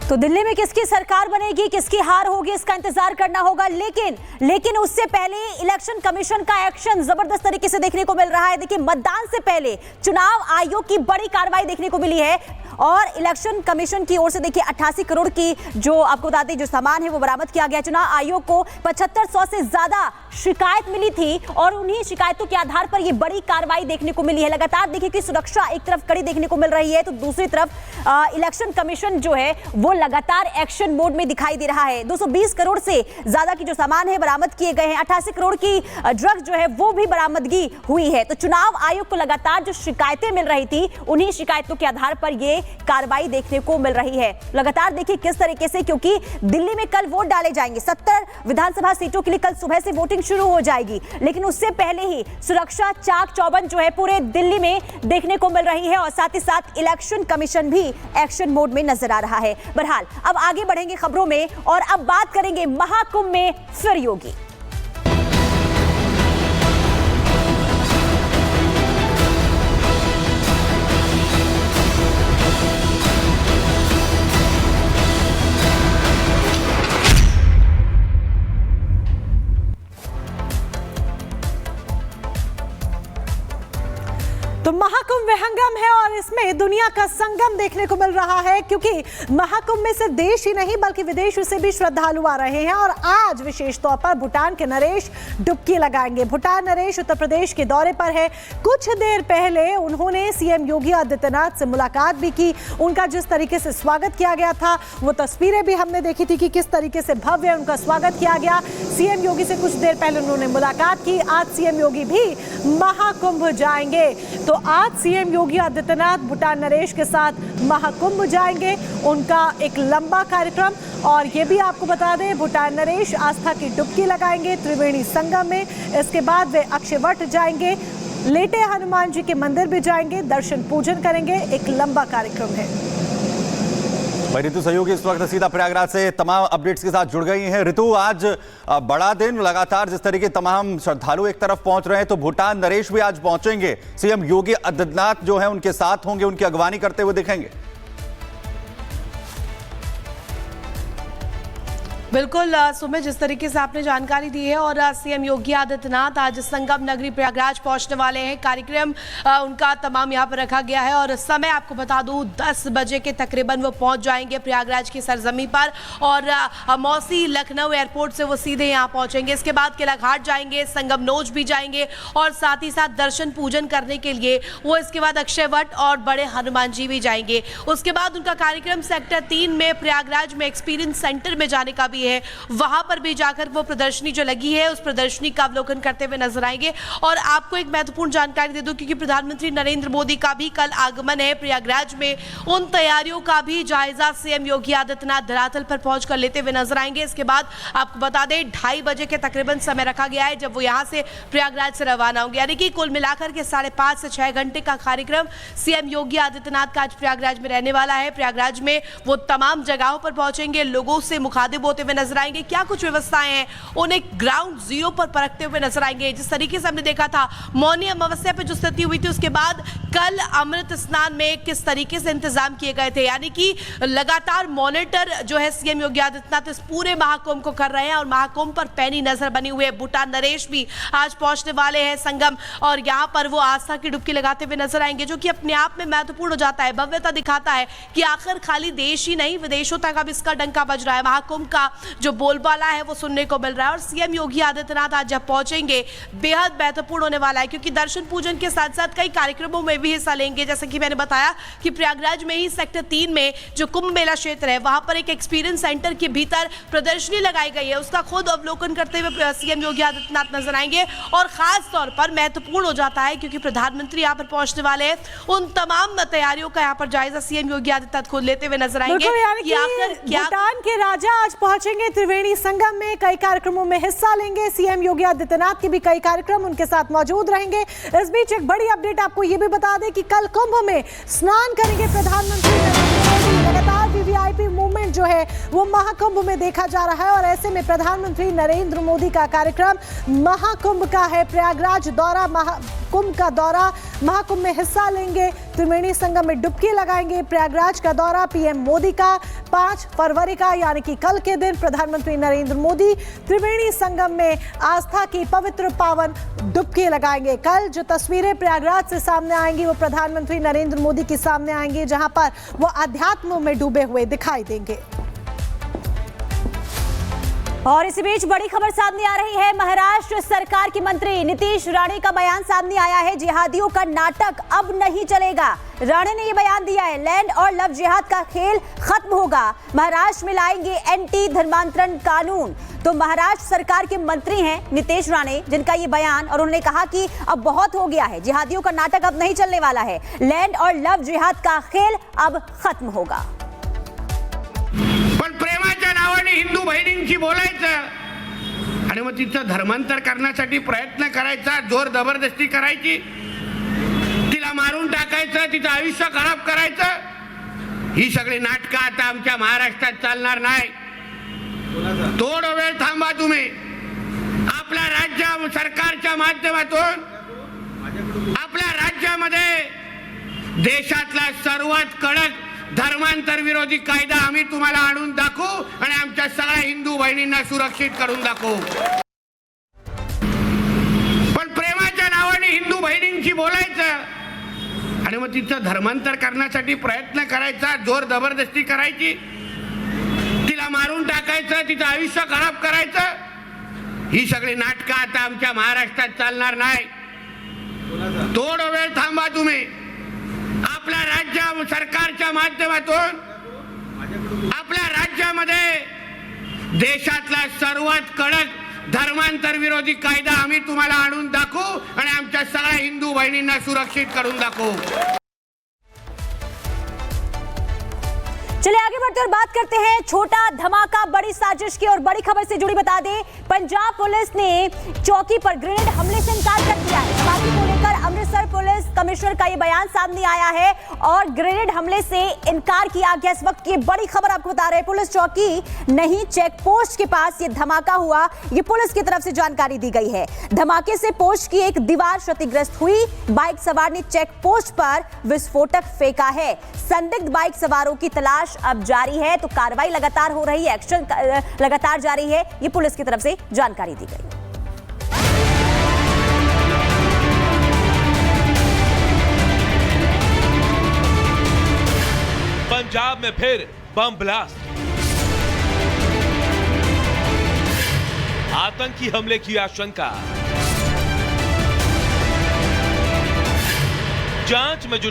तो दिल्ली में किसकी सरकार बनेगी, किसकी हार होगी, इसका इंतजार करना होगा। लेकिन उससे पहले इलेक्शन कमीशन का एक्शन जबरदस्त तरीके से देखने को मिल रहा है। देखिए, मतदान से पहले चुनाव आयोग की बड़ी कार्रवाई देखने को मिली है और इलेक्शन कमीशन की ओर से देखिए 88 करोड़ की जो आपको बता दें जो सामान है वो बरामद किया गया। चुनाव आयोग को 7500 से ज्यादा शिकायत मिली थी और उन्हीं शिकायतों के आधार पर ये बड़ी कार्रवाई देखने को मिली है। लगातार देखिए कि सुरक्षा एक तरफ कड़ी देखने को मिल रही है तो दूसरी तरफ इलेक्शन कमीशन जो है वो लगातार एक्शन मोड में दिखाई दे रहा है। 220 करोड़ से ज्यादा की जो सामान है बरामद किए गए हैं। 88 करोड़ की ड्रग्स जो है वो भी बरामदगी हुई है। तो चुनाव आयोग को लगातार जो शिकायतें मिल रही थी उन्हीं शिकायतों के आधार पर ये कार्रवाई देखने को मिल रही है। लगातार देखिए किस तरीके से, क्योंकि दिल्ली में कल वोट डाले जाएंगे। 70 विधानसभा सीटों के लिए कल सुबह से वोटिंग शुरू हो जाएगी, लेकिन उससे पहले ही सुरक्षा चाक चौबंद जो है पूरे दिल्ली में देखने को मिल रही है और साथ ही साथ इलेक्शन कमीशन भी एक्शन मोड में नजर आ रहा है। बहरहाल अब आगे बढ़ेंगे खबरों में और अब बात करेंगे महाकुंभ में फिर योगी। तो महाकुंभ विहंगम है और इसमें दुनिया का संगम देखने को मिल रहा है, क्योंकि महाकुंभ में सिर्फ देश ही नहीं बल्कि विदेशों से भी श्रद्धालु आ रहे हैं। और आज विशेष तौर पर भूटान के नरेश डुबकी लगाएंगे। भूटान नरेश उत्तर प्रदेश के दौरे पर है। कुछ देर पहले उन्होंने सीएम योगी आदित्यनाथ से मुलाकात भी की। उनका जिस तरीके से स्वागत किया गया था वो तस्वीरें भी हमने देखी थी कि किस तरीके से भव्य उनका स्वागत किया गया। सीएम योगी से कुछ देर पहले उन्होंने मुलाकात की। आज सीएम योगी भी महाकुंभ जाएंगे। तो आज सीएम योगी आदित्यनाथ भूटान नरेश के साथ महाकुंभ जाएंगे। उनका एक लंबा कार्यक्रम, और ये भी आपको बता दें भूटान नरेश आस्था की डुबकी लगाएंगे त्रिवेणी संगम में। इसके बाद वे अक्षयवट जाएंगे, लेटे हनुमान जी के मंदिर भी जाएंगे, दर्शन पूजन करेंगे। एक लंबा कार्यक्रम है। ऋतु सहयोगी इस वक्त सीधा प्रयागराज से तमाम अपडेट्स के साथ जुड़ गई हैं। ऋतु, आज बड़ा दिन, लगातार जिस तरीके तमाम श्रद्धालु एक तरफ पहुंच रहे हैं तो भूटान नरेश भी आज पहुंचेंगे। सीएम योगी आदित्यनाथ जो है उनके साथ होंगे, उनकी अगवानी करते हुए दिखेंगे। बिल्कुल सुमित, जिस तरीके से आपने जानकारी दी है और सीएम योगी आदित्यनाथ आज संगम नगरी प्रयागराज पहुंचने वाले हैं। कार्यक्रम उनका तमाम यहां पर रखा गया है और समय आपको बता दूं 10 बजे के तकरीबन वो पहुंच जाएंगे प्रयागराज की सरजमी पर और मौसी लखनऊ एयरपोर्ट से वो सीधे यहां पहुंचेंगे। इसके बाद किला घाट जाएंगे, संगम नोज भी जाएंगे और साथ ही साथ दर्शन पूजन करने के लिए वो इसके बाद अक्षयवट और बड़े हनुमान जी भी जाएंगे। उसके बाद उनका कार्यक्रम सेक्टर 3 में प्रयागराज में एक्सपीरियंस सेंटर में जाने का भी है। वहां पर भी जाकर वो प्रदर्शनी जो लगी है उस प्रदर्शनी का अवलोकन करते हुए नजर आएंगे। और आपको एक महत्वपूर्ण जानकारी दे दूं, क्योंकि प्रधानमंत्री नरेंद्र मोदी का भी कल आगमन है प्रयागराज में, उन तैयारियों का भी जायजा सीएम योगी आदित्यनाथ धरातल पर पहुंचकर लेते हुए नजर आएंगे। इसके बाद आपको बता दें 2:30 बजे के तकरीबन समय रखा गया है जब वो यहां से प्रयागराज से रवाना होंगे। यानी कि कुल मिलाकर के 5.5 से 6 घंटे का कार्यक्रम सीएम योगी आदित्यनाथ का आज प्रयागराज में रहने वाला है। प्रयागराज में वो तमाम जगहों पर पहुंचेंगे, लोगों से मुखातिब होते हुए नजर आएंगे। क्या कुछ व्यवस्थाएं हैं उन्हें ग्राउंड जीरो पर परखते हुए नजर आएंगे। जिस तरीके से हमने देखा था मौनी अमावस्या पे जो स्थिति हुई थी उसके बाद कल अमृत स्नान में किस तरीके से इंतजाम किए गए थे, यानी कि लगातार मॉनिटर जो है सीएम योगी आदित्यनाथ इस पूरे महाकुंभ को कर रहे हैं और महाकुंभ पर पैनी नजर बनी हुई है। भूटान नरेश भी आज पहुंचने वाले हैं संगम और यहां पर वो आस्था की डुबकी लगाते हुए नजर आएंगे, जो कि अपने आप में महत्वपूर्ण हो जाता है, भव्यता दिखाता है कि आखिर खाली देश ही नहीं विदेशों तक अब इसका डंका बज रहा है। महाकुंभ का जो बोलबाला है वो सुनने को मिल रहा है और सीएम योगी आदित्यनाथ आज जब पहुंचेंगे बेहद महत्वपूर्ण होने वाला है, क्योंकि दर्शन पूजन के साथ साथ कई कार्यक्रमों में भी हिस्सा लेंगे। जैसे कि मैंने बताया कि प्रयागराज में ही सेक्टर 3 में जो कुंभ मेला क्षेत्र है वहां पर एक एक्सपीरियंस सेंटर के भीतर प्रदर्शनी लगाई गई है, उसका खुद अवलोकन करते हुए सीएम योगी आदित्यनाथ नजर आएंगे। और खास तौर पर महत्वपूर्ण हो जाता है क्योंकि प्रधानमंत्री यहाँ पर पहुंचने वाले हैं, उन तमाम तैयारियों का यहाँ पर जायजा सीएम योगी आदित्यनाथ खुद लेते हुए नजर आएंगे कि आखिर क्या भूटान के राजा आज पहुंचेंगे त्रिवेणी संगम में, कई कार्यक्रमों में हिस्सा लेंगे। सीएम योगी आदित्यनाथ के भी कई कार्यक्रम उनके साथ मौजूद रहेंगे। इस बीच एक बड़ी अपडेट आपको ये भी बता दें कि कल कुंभ में स्नान करेंगे प्रधानमंत्री नरेंद्र मोदी। लगातार वीवीआईपी मूवमेंट जो है वो महाकुंभ में देखा जा रहा है और ऐसे में प्रधानमंत्री नरेंद्र मोदी का कार्यक्रम महाकुंभ का है। प्रयागराज दौरा, महाकुंभ का दौरा, महाकुंभ में हिस्सा लेंगे, त्रिवेणी संगम में डुबकी लगाएंगे। प्रयागराज का दौरा पीएम मोदी का 5 फरवरी का यानी कि कल के दिन प्रधानमंत्री नरेंद्र मोदी त्रिवेणी संगम में आस्था की पवित्र पावन डुबकी लगाएंगे। कल जो तस्वीरें प्रयागराज से सामने आएंगी वो प्रधानमंत्री नरेंद्र मोदी के सामने आएंगी, जहां पर वो अध्यात्म में डूबे हुए दिखाई देंगे। और इसी बीच बड़ी खबर सामने आ रही है। महाराष्ट्र सरकार की मंत्री नीतीश राणे का बयान सामने आया है। जिहादियों का नाटक अब नहीं चलेगा। राणे ने ये बयान दिया है, लैंड और लव जिहाद का खेल खत्म होगा। महाराष्ट्र में लाएंगे एंटी धर्मांतरण कानून। तो महाराष्ट्र सरकार के मंत्री हैं नीतीश राणे, जिनका ये बयान, और उन्होंने कहा कि अब बहुत हो गया है, जिहादियों का नाटक अब नहीं चलने वाला है। लैंड और लव जिहाद का खेल अब खत्म होगा। पण प्रेमाच्या नावाने हिंदू बहिणींशी बोलायचं आणि मग तिचं धर्मांतर करण्यासाठी प्रयत्न करायचा, जोर जबरदस्ती करायची, तिला मारून टाकायचं, तिचं आयुष्य खराब करायचं, ही सगळी नाटकं आता आमच्या महाराष्ट्रात चालणार नाही। थोडा वेळ थांबा तुम्ही। आपल्या राज्य सरकारच्या माध्यमातून आपल्या राज्यामध्ये देशातला सर्वात कडक धर्मांतर विरोधी कायदा आम्ही तुम्हाला आणून दाखवू आणि आमच्या सगळ्या हिंदू बहिणींना सुरक्षित करून दाखवू। पण प्रेमाच्या नावाने हिंदू बहिणींशी बोलायचं आणि मग तिचं धर्मांतर करण्यासाठी प्रयत्न करायचा, जोर जबरदस्ती करायची, तिला मारून टाकायचं, तिचं आयुष्य खराब करायचं, ही सगळी नाटकं आता आमच्या महाराष्ट्रात चालणार नाही। थोडा वेळ थांबा तुम्ही। आपल्या राज्य सरकारच्या माध्यमातून आपल्या राज्यामध्ये देशातला सर्वात कडक धर्मांतर विरोधी कायदा आम्ही तुम्हाला आणून दाखवू आणि आमच्या सगळ्या हिंदू बहिणींना सुरक्षित करून दाखवू। चलिए आगे बढ़ते और बात करते हैं छोटा धमाका बड़ी साजिश की। और बड़ी खबर से जुड़ी बता दें, पंजाब पुलिस ने चौकी पर ग्रेनेड हमले से इनकार कर दिया है। धमाके को लेकर अमृतसर पुलिस कमिश्नर का ये बयान सामने आया है और ग्रेनेड हमले से इनकार किया गया। इस वक्त की बड़ी खबर आपको बता रहे हैं, पुलिस चौकी नहीं चेक पोस्ट के पास ये धमाका हुआ, ये पुलिस की तरफ से जानकारी दी गई है। धमाके से पोस्ट की एक दीवार क्षतिग्रस्त हुई। बाइक सवार ने चेक पोस्ट पर विस्फोटक फेंका है। संदिग्ध बाइक सवारों की तलाश अब जारी है। तो कार्रवाई लगातार हो रही है, एक्शन लगातार जारी है, ये पुलिस की तरफ से जानकारी दी गई। पंजाब में फिर बम ब्लास्ट, आतंकी हमले की आशंका, जांच में जुटी